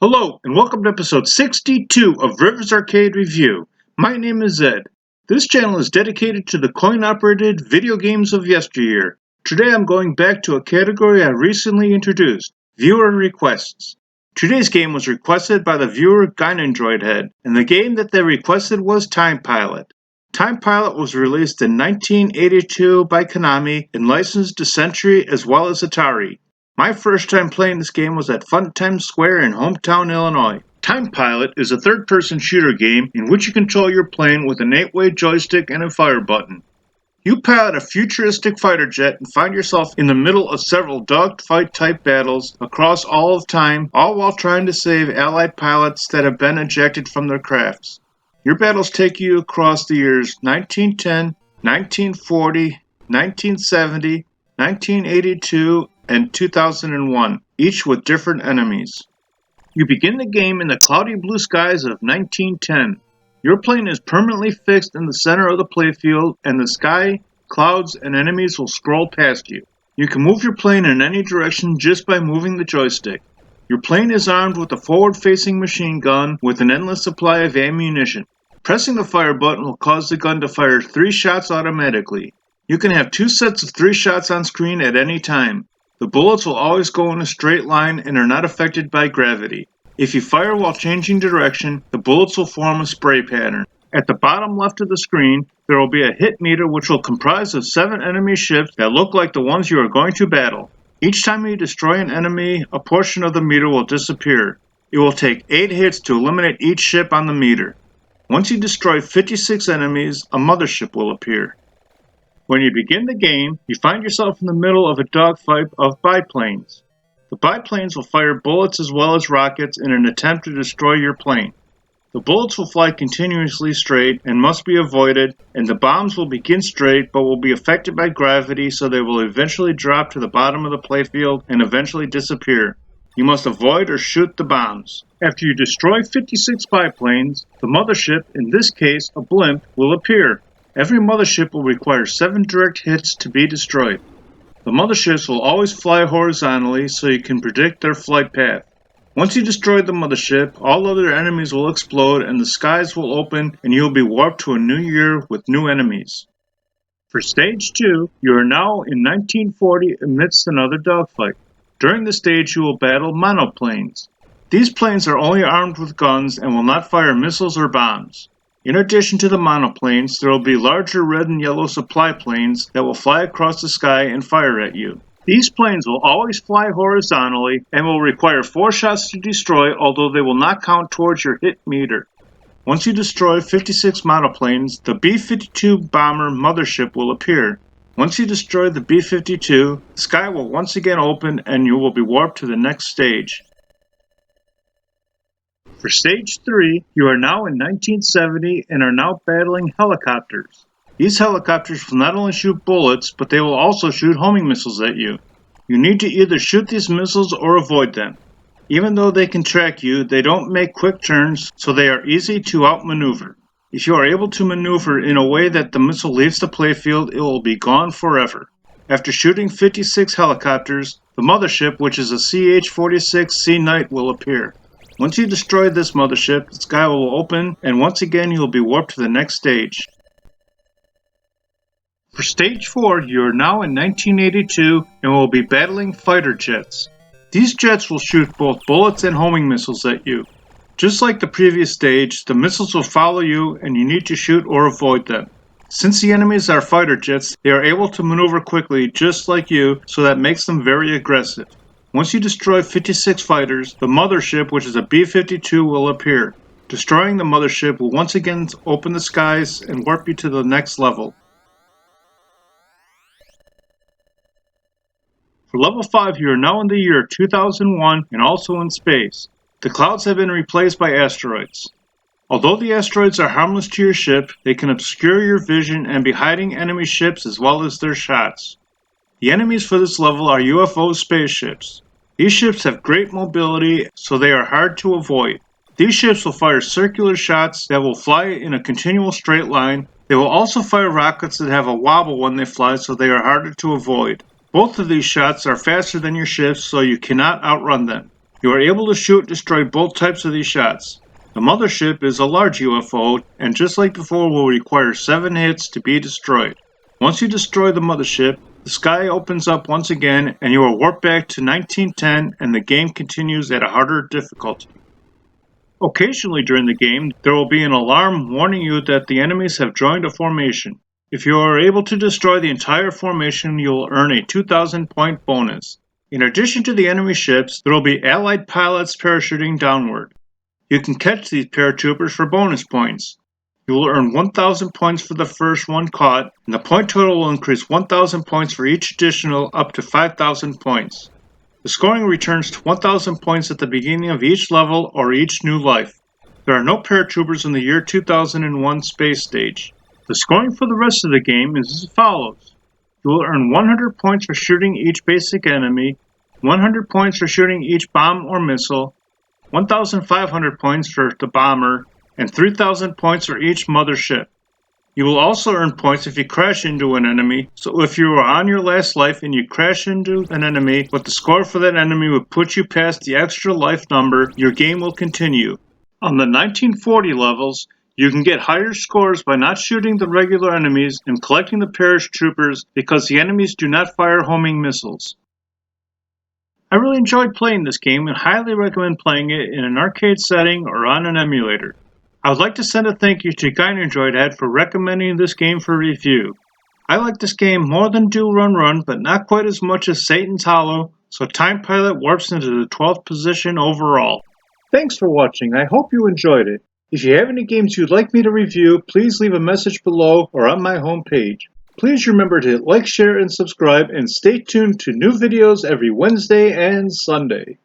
Hello, and welcome to episode 62 of Rivers Arcade Review. My name is Ed. This channel is dedicated to the coin-operated video games of yesteryear. Today I'm going back to a category I recently introduced, viewer requests. Today's game was requested by the viewer Gynandroidhead, and the game that they requested was Time Pilot. Time Pilot was released in 1982 by Konami and licensed to Century as well as Atari. My first time playing this game was at Funtime Square in hometown Illinois. Time Pilot is a third-person shooter game in which you control your plane with an 8-way joystick and a fire button. You pilot a futuristic fighter jet and find yourself in the middle of several dogfight-type battles across all of time, all while trying to save Allied pilots that have been ejected from their crafts. Your battles take you across the years 1910, 1940, 1970, 1982, and 2001, each with different enemies. You begin the game in the cloudy blue skies of 1910. Your plane is permanently fixed in the center of the playfield, and the sky, clouds, and enemies will scroll past you. You can move your plane in any direction just by moving the joystick. Your plane is armed with a forward-facing machine gun with an endless supply of ammunition. Pressing the fire button will cause the gun to fire 3 shots automatically. You can have 2 sets of 3 shots on screen at any time. The bullets will always go in a straight line and are not affected by gravity. If you fire while changing direction, the bullets will form a spray pattern. At the bottom left of the screen, there will be a hit meter which will comprise of 7 enemy ships that look like the ones you are going to battle. Each time you destroy an enemy, a portion of the meter will disappear. It will take 8 hits to eliminate each ship on the meter. Once you destroy 56 enemies, a mothership will appear. When you begin the game, you find yourself in the middle of a dogfight of biplanes. The biplanes will fire bullets as well as rockets in an attempt to destroy your plane. The bullets will fly continuously straight and must be avoided, and the bombs will begin straight but will be affected by gravity, so they will eventually drop to the bottom of the playfield and eventually disappear. You must avoid or shoot the bombs. After you destroy 56 biplanes, the mothership, in this case a blimp, will appear. Every mothership will require 7 direct hits to be destroyed. The motherships will always fly horizontally so you can predict their flight path. Once you destroy the mothership, all other enemies will explode and the skies will open and you will be warped to a new year with new enemies. For Stage 2, you are now in 1940 amidst another dogfight. During the stage you will battle monoplanes. These planes are only armed with guns and will not fire missiles or bombs. In addition to the monoplanes, there will be larger red and yellow supply planes that will fly across the sky and fire at you. These planes will always fly horizontally and will require 4 shots to destroy, although they will not count towards your hit meter. Once you destroy 56 monoplanes, the B-52 bomber mothership will appear. Once you destroy the B-52, the sky will once again open and you will be warped to the next stage. For Stage 3, you are now in 1970 and are now battling helicopters. These helicopters will not only shoot bullets, but they will also shoot homing missiles at you. You need to either shoot these missiles or avoid them. Even though they can track you, they don't make quick turns, so they are easy to outmaneuver. If you are able to maneuver in a way that the missile leaves the playfield, it will be gone forever. After shooting 56 helicopters, the mothership, which is a CH-46 Sea Knight, will appear. Once you destroy this mothership, the sky will open, and once again you will be warped to the next stage. For Stage 4, you are now in 1982 and will be battling fighter jets. These jets will shoot both bullets and homing missiles at you. Just like the previous stage, the missiles will follow you and you need to shoot or avoid them. Since the enemies are fighter jets, they are able to maneuver quickly just like you, so that makes them very aggressive. Once you destroy 56 fighters, the mothership, which is a B-52, will appear. Destroying the mothership will once again open the skies and warp you to the next level. For Level 5, you are now in the year 2001 and also in space. The clouds have been replaced by asteroids. Although the asteroids are harmless to your ship, they can obscure your vision and be hiding enemy ships as well as their shots. The enemies for this level are UFO spaceships. These ships have great mobility, so they are hard to avoid. These ships will fire circular shots that will fly in a continual straight line. They will also fire rockets that have a wobble when they fly, so they are harder to avoid. Both of these shots are faster than your ships, so you cannot outrun them. You are able to shoot and destroy both types of these shots. The mothership is a large UFO, and just like before will require 7 hits to be destroyed. Once you destroy the mothership, the sky opens up once again and you are warped back to 1910 and the game continues at a harder difficulty. Occasionally during the game, there will be an alarm warning you that the enemies have joined a formation. If you are able to destroy the entire formation, you will earn a 2,000 point bonus. In addition to the enemy ships, there will be allied pilots parachuting downward. You can catch these paratroopers for bonus points. You will earn 1,000 points for the first one caught, and the point total will increase 1,000 points for each additional up to 5,000 points. The scoring returns to 1,000 points at the beginning of each level or each new life. There are no paratroopers in the year 2001 space stage. The scoring for the rest of the game is as follows. You will earn 100 points for shooting each basic enemy, 100 points for shooting each bomb or missile, 1,500 points for the bomber, and 3,000 points for each mothership. You will also earn points if you crash into an enemy, so if you are on your last life and you crash into an enemy, but the score for that enemy would put you past the extra life number, your game will continue. On the 1940 levels, you can get higher scores by not shooting the regular enemies and collecting the paratroopers because the enemies do not fire homing missiles. I really enjoyed playing this game and highly recommend playing it in an arcade setting or on an emulator. I would like to send a thank you to GuideAndroidHead for recommending this game for review. I like this game more than Do Run Run, but not quite as much as Satan's Hollow, so Time Pilot warps into the 12th position overall. Thanks for watching, I hope you enjoyed it. If you have any games you'd like me to review, please leave a message below or on my homepage. Please remember to like, share, and subscribe, and stay tuned to new videos every Wednesday and Sunday.